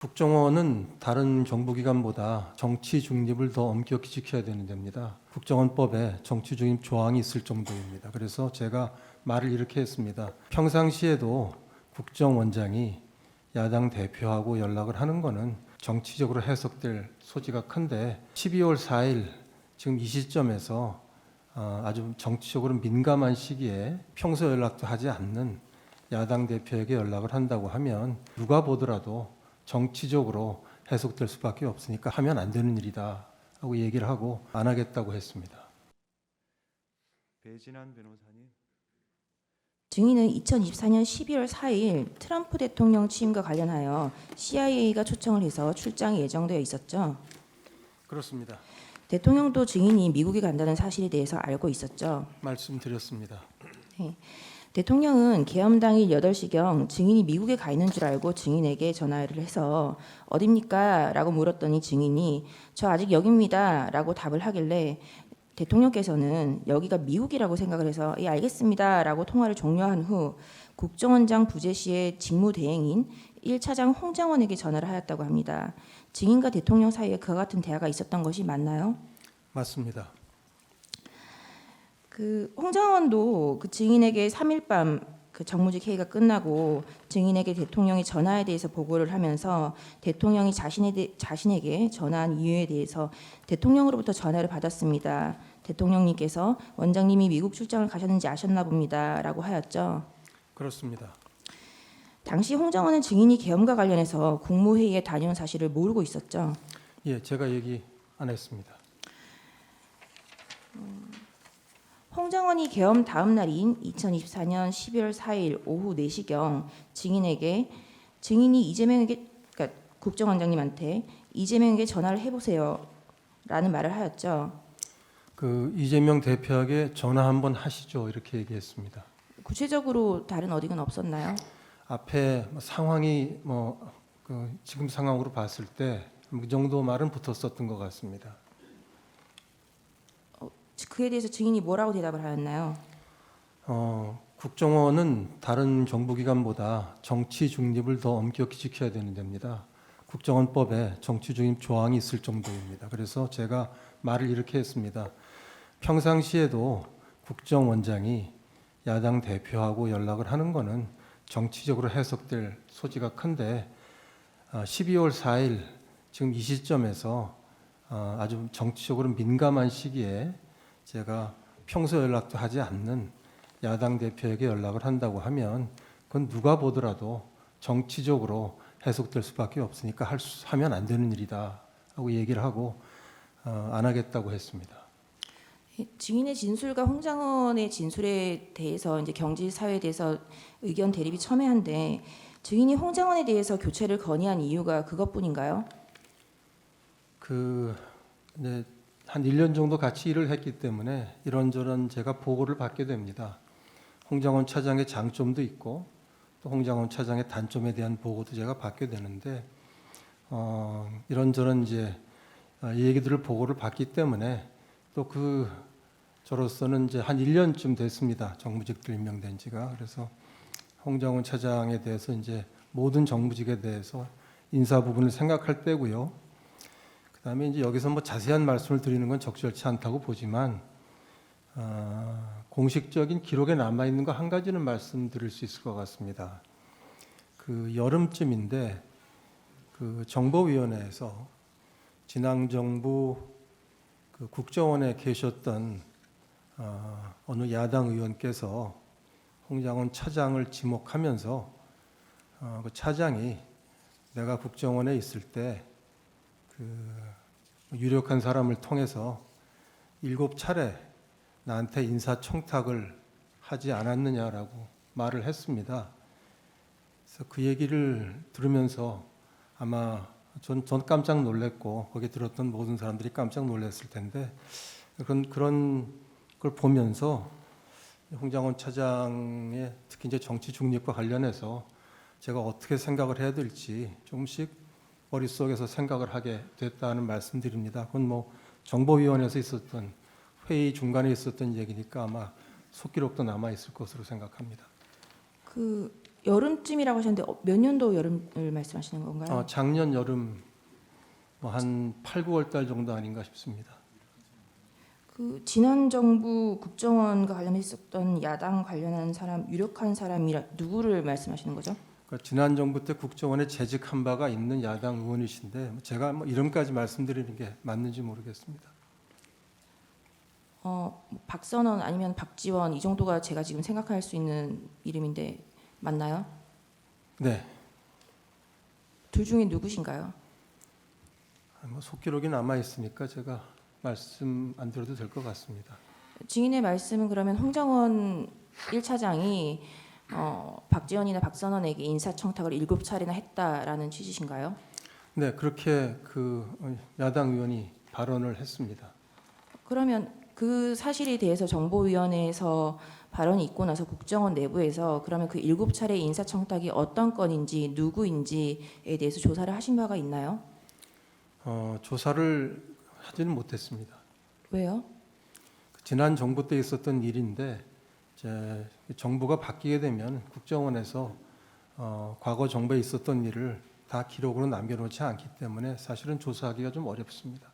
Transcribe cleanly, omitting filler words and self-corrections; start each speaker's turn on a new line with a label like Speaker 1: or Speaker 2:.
Speaker 1: 국정원은 다른 정부기관보다 정치 중립을 더 엄격히 지켜야 되는 데입니다. 국정원법에 정치 중립 조항이 있을 정도입니다. 그래서 제가 말을 이렇게 했습니다. 평상시에도 국정원장이 야당 대표하고 연락을 하는 거는 정치적으로 해석될 소지가 큰데 12월 4일 지금 이 시점에서 아주 정치적으로 민감한 시기에 평소 연락도 하지 않는 야당 대표에게 연락을 한다고 하면 누가 보더라도 정치적으로 해석될 수밖에 없으니까 하면 안 되는 일이다 하고 얘기를 하고 안 하겠다고 했습니다.
Speaker 2: 배진환 변호사님.
Speaker 3: 증인은 2024년 12월 4일 트럼프 대통령 취임과 관련하여 CIA가 초청을 해서 출장이 예정되어 있었죠.
Speaker 1: 그렇습니다.
Speaker 3: 대통령도 증인이 미국에 간다는 사실에 대해서 알고 있었죠.
Speaker 1: 말씀드렸습니다.
Speaker 3: 네. 대통령은 계엄 당일 8시경 증인이 미국에 가 있는 줄 알고 증인에게 전화를 해서 어딥니까? 라고 물었더니 증인이 저 아직 여기입니다. 라고 답을 하길래 대통령께서는 여기가 미국이라고 생각을 해서 예 알겠습니다. 라고 통화를 종료한 후 국정원장 부재 시의 직무대행인 1차장 홍장원에게 전화를 하였다고 합니다. 증인과 대통령 사이에 그와 같은 대화가 있었던 것이 맞나요?
Speaker 1: 맞습니다.
Speaker 3: 그 홍장원도 그 증인에게 3일 밤 그 정무직 회의가 끝나고 증인에게 대통령이 전화에 대해서 보고를 하면서 대통령이 자신에게 전화한 이유에 대해서 대통령으로부터 전화를 받았습니다. 대통령님께서 원장님이 미국 출장을 가셨는지 아셨나 봅니다라고 하였죠.
Speaker 1: 그렇습니다.
Speaker 3: 당시 홍장원은 증인이 계엄과 관련해서 국무회의에 다녀온 사실을 모르고 있었죠.
Speaker 1: 예, 제가 얘기 안 했습니다.
Speaker 3: 홍장원이 계엄 다음 날인 2024년 12월 4일 오후 4시경 증인이 이재명에게 그러니까 국정원장님한테 이재명에게 전화를 해보세요 라는 말을 하였죠.
Speaker 1: 그 이재명 대표에게 전화 한번 하시죠 이렇게 얘기했습니다.
Speaker 3: 구체적으로 다른 어디가 없었나요?
Speaker 1: 앞에 상황이 지금 상황으로 봤을 때 그 정도 말은 붙었었던 것 같습니다.
Speaker 3: 그에 대해서 증인이 뭐라고 대답을 하였나요?
Speaker 1: 국정원은 다른 정부기관보다 정치 중립을 더 엄격히 지켜야 되는 데입니다. 국정원법에 정치 중립 조항이 있을 정도입니다. 그래서 제가 말을 이렇게 했습니다. 평상시에도 국정원장이 야당 대표하고 연락을 하는 거는 정치적으로 해석될 소지가 큰데 12월 4일 지금 이 시점에서 아주 정치적으로 민감한 시기에 제가 평소 연락도 하지 않는 야당 대표에게 연락을 한다고 하면 그건 누가 보더라도 정치적으로 해석될 수밖에 없으니까 하면 안 되는 일이다 하고 얘기를 하고 안 하겠다고 했습니다.
Speaker 3: 증인의 진술과 홍장원의 진술에 대해서 이제 경질 사회에 대해서 의견 대립이 첨예한데 증인이 홍장원에 대해서 교체를 건의한 이유가 그것뿐인가요?
Speaker 1: 한 1년 정도 같이 일을 했기 때문에 이런저런 제가 보고를 받게 됩니다. 홍장원 차장의 장점도 있고 또 홍장원 차장의 단점에 대한 보고도 제가 받게 되는데 이런저런 이제 얘기들을 보고를 받기 때문에 또 저로서는 이제 한 1년쯤 됐습니다. 정무직들 임명된 지가. 그래서 홍장원 차장에 대해서 이제 모든 정무직에 대해서 인사 부분을 생각할 때고요. 그다음에 이제 여기서 자세한 말씀을 드리는 건 적절치 않다고 보지만 공식적인 기록에 남아 있는 거 한 가지는 말씀드릴 수 있을 것 같습니다. 그 여름쯤인데 그 정보위원회에서 지난 정부 그 국정원에 계셨던 어느 야당 의원께서 홍장원 차장을 지목하면서 그 차장이 내가 국정원에 있을 때 유력한 사람을 통해서 7차례 나한테 인사청탁을 하지 않았느냐라고 말을 했습니다. 그래서 그 얘기를 들으면서 아마 전 깜짝 놀랐고 거기 들었던 모든 사람들이 깜짝 놀랐을 텐데 그런 걸 보면서 홍장원 차장의 특히 이제 정치 중립과 관련해서 제가 어떻게 생각을 해야 될지 조금씩 머릿속에서 생각을 하게 됐다는 말씀드립니다. 그건 정보위원회에서 있었던 회의 중간에 있었던 얘기니까 아마 속기록도 남아 있을 것으로 생각합니다.
Speaker 3: 그 여름쯤이라고 하셨는데 몇 년도 여름을 말씀하시는 건가요?
Speaker 1: 작년 여름 뭐 한 8, 9월 달 정도 아닌가 싶습니다.
Speaker 3: 그 지난 정부 국정원과 관련했었던 야당 관련한 사람 유력한 사람이 누구를 말씀하시는 거죠?
Speaker 1: 그러니까 지난 정부 때 국정원에 재직한 바가 있는 야당 의원이신데 제가 뭐 이름까지 말씀드리는 게 맞는지 모르겠습니다.
Speaker 3: 박선원 아니면 박지원 이 정도가 제가 지금 생각할 수 있는 이름인데 맞나요?
Speaker 1: 네,
Speaker 3: 둘 중에 누구신가요?
Speaker 1: 뭐 속기록이 남아 있으니까 제가 말씀 안 드려도 될 것 같습니다.
Speaker 3: 증인의 말씀은 그러면 홍정원 1차장이 박지원이나 박선원에게 인사청탁을 7차례나 했다라는 취지신가요?
Speaker 1: 네, 그렇게 그 야당 의원이 발언을 했습니다.
Speaker 3: 그러면 그 사실에 대해서 정보위원회에서 발언이 있고 나서 국정원 내부에서 그러면 그 7차례 인사청탁이 어떤 건인지 누구인지에 대해서 조사를 하신 바가 있나요?
Speaker 1: 조사를 하지는 못했습니다.
Speaker 3: 왜요?
Speaker 1: 지난 정부 때 있었던 일인데 이제 정부가 바뀌게 되면 국정원에서 과거 정부에 있었던 일을 다 기록으로 남겨놓지 않기 때문에 사실은 조사하기가 좀 어렵습니다.